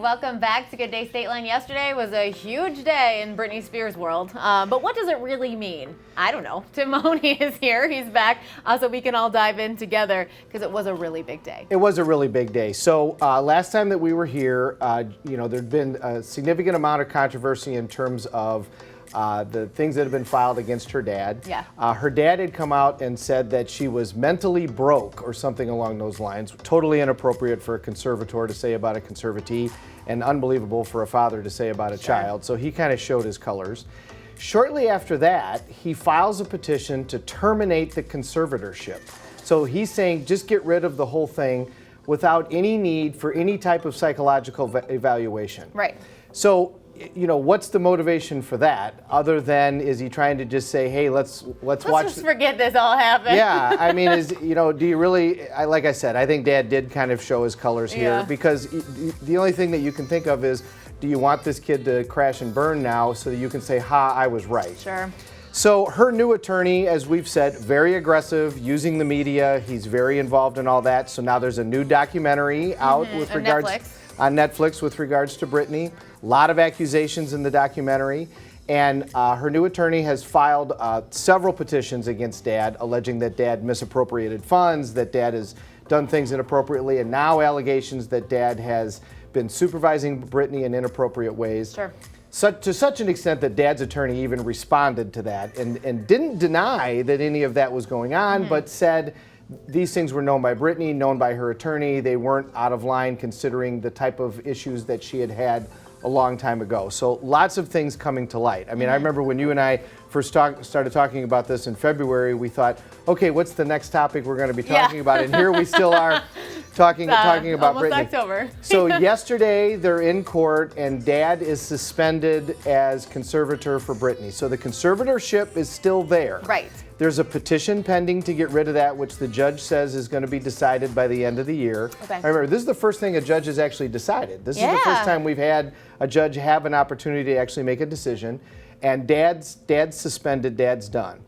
Welcome back to Good Day Stateline. Yesterday was a huge day in Britney Spears' world, but what does it really mean? I don't know. Tim Mahoney is here. He's back, so we can all dive in together because it was a really big day. It was a really big day. So last time that we were here, there'd been a significant amount of controversy in terms of the things that have been filed against her dad. Yeah. Her dad had come out and said that she was mentally broke or something along those lines. Totally inappropriate for a conservator to say about a conservatee, and unbelievable for a father to say about a child. So he kind of showed his colors. Shortly after that, he files a petition to terminate the conservatorship. So he's saying just get rid of the whole thing without any need for any type of psychological evaluation. Right. So, what's the motivation for that? Other than, is he trying to just say, hey, let's watch. Let's just forget this all happened. Yeah, I mean, do you really? Like I said, I think Dad did kind of show his colors here, because the only thing that you can think of is, do you want this kid to crash and burn now so that you can say, ha, I was right? Sure. So her new attorney, as we've said, very aggressive, using the media. He's very involved in all that. So now there's a new documentary out with regards on Netflix with regards to Britney. A lot of accusations in the documentary. And her new attorney has filed several petitions against Dad, alleging that Dad misappropriated funds, that Dad has done things inappropriately, and now allegations that Dad has been supervising Britney in inappropriate ways. Sure. To such an extent that Dad's attorney even responded to that and didn't deny that any of that was going on, but said these things were known by Britney, known by her attorney. They weren't out of line considering the type of issues that she had had a long time ago. So lots of things coming to light. I mean, I remember when you and I first started talking about this in February, we thought, okay, what's the next topic we're going to be talking about? And here we still are talking about almost Britney. October. So yesterday they're in court and Dad is suspended as conservator for Britney. So the conservatorship is still there. Right. There's a petition pending to get rid of that, which the judge says is going to be decided by the end of the year. Okay. I remember, this is the first thing a judge has actually decided. This is the first time we've had a judge have an opportunity to actually make a decision. And Dad's suspended, Dad's done.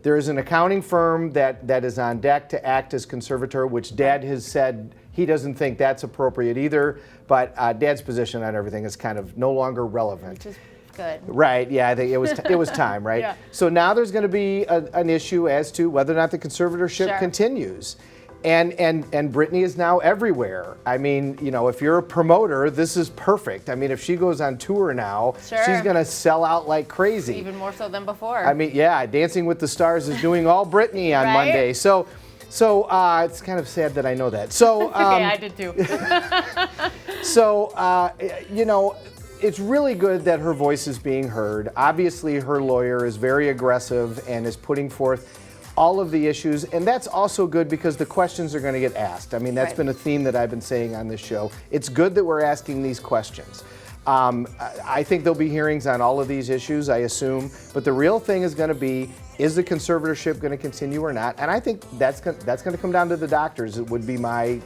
There is an accounting firm that is on deck to act as conservator, which Dad has said he doesn't think that's appropriate either. But Dad's position on everything is kind of no longer relevant. Good. Right, yeah, I think it was time, right? Yeah. So now there's going to be an issue as to whether or not the conservatorship continues. And Britney is now everywhere. I mean, if you're a promoter, this is perfect. I mean, if she goes on tour now, she's going to sell out like crazy. Even more so than before. I mean, yeah, Dancing with the Stars is doing all Britney on Monday. So it's kind of sad that I know that. So okay, I did too. It's really good that her voice is being heard. Obviously, her lawyer is very aggressive and is putting forth all of the issues, and that's also good because the questions are going to get asked. I mean, that's been a theme that I've been saying on this show. It's good that we're asking these questions. I think there'll be hearings on all of these issues, I assume, but the real thing is going to be, is the conservatorship going to continue or not? And I think that's going to come down to the doctors, it would be my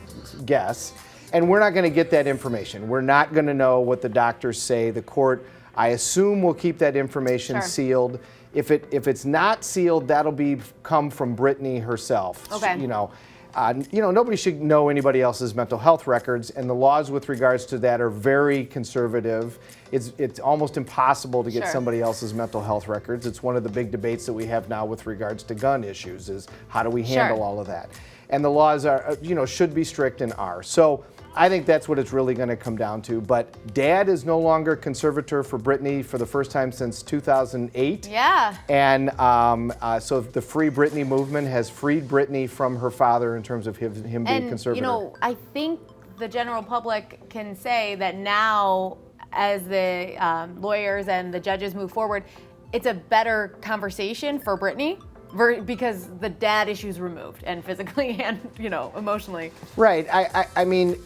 guess. And we're not going to get that information. We're not going to know what the doctors say. The court, I assume, will keep that information sealed. If it's not sealed, that'll come from Britney herself. Okay. Nobody should know anybody else's mental health records, and the laws with regards to that are very conservative. It's almost impossible to get somebody else's mental health records. It's one of the big debates that we have now with regards to gun issues, is how do we handle all of that? And the laws are, should be strict and are. So I think that's what it's really going to come down to. But Dad is no longer conservator for Britney for the first time since 2008. Yeah. And so the Free Britney movement has freed Britney from her father in terms of him being conservator. I think the general public can say that now, as the lawyers and the judges move forward, it's a better conversation for Britney. Because the dad issue's removed, and physically and emotionally. Right. I mean,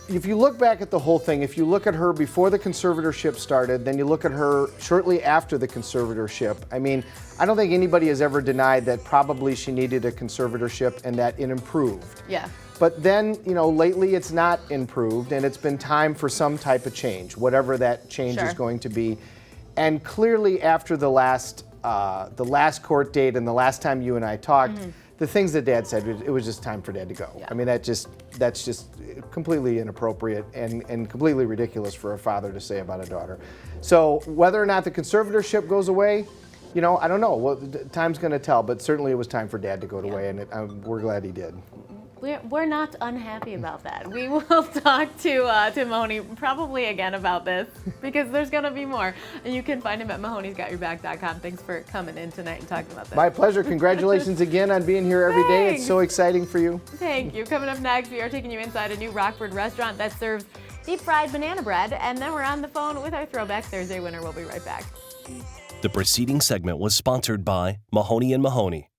if you look back at the whole thing, if you look at her before the conservatorship started, then you look at her shortly after the conservatorship, I mean, I don't think anybody has ever denied that probably she needed a conservatorship and that it improved. Yeah. But then, lately it's not improved, and it's been time for some type of change, whatever that change is going to be. And clearly after the last court date and the last time you and I talked, the things that Dad said, it was just time for Dad to go. Yeah. I mean, that's just completely inappropriate and completely ridiculous for a father to say about a daughter. So whether or not the conservatorship goes away, you know, I don't know. Well, time's going to tell, but certainly it was time for Dad to go away, and we're glad he did. We're not unhappy about that. We will talk to Tim Mahoney probably again about this because there's going to be more. And you can find him at Mahoney'sGotYourBack.com. Thanks for coming in tonight and talking about this. My pleasure. Congratulations again on being here every day. It's so exciting for you. Thank you. Coming up next, we are taking you inside a new Rockford restaurant that serves deep fried banana bread. And then we're on the phone with our Throwback Thursday winner. We'll be right back. The preceding segment was sponsored by Mahoney Mahoney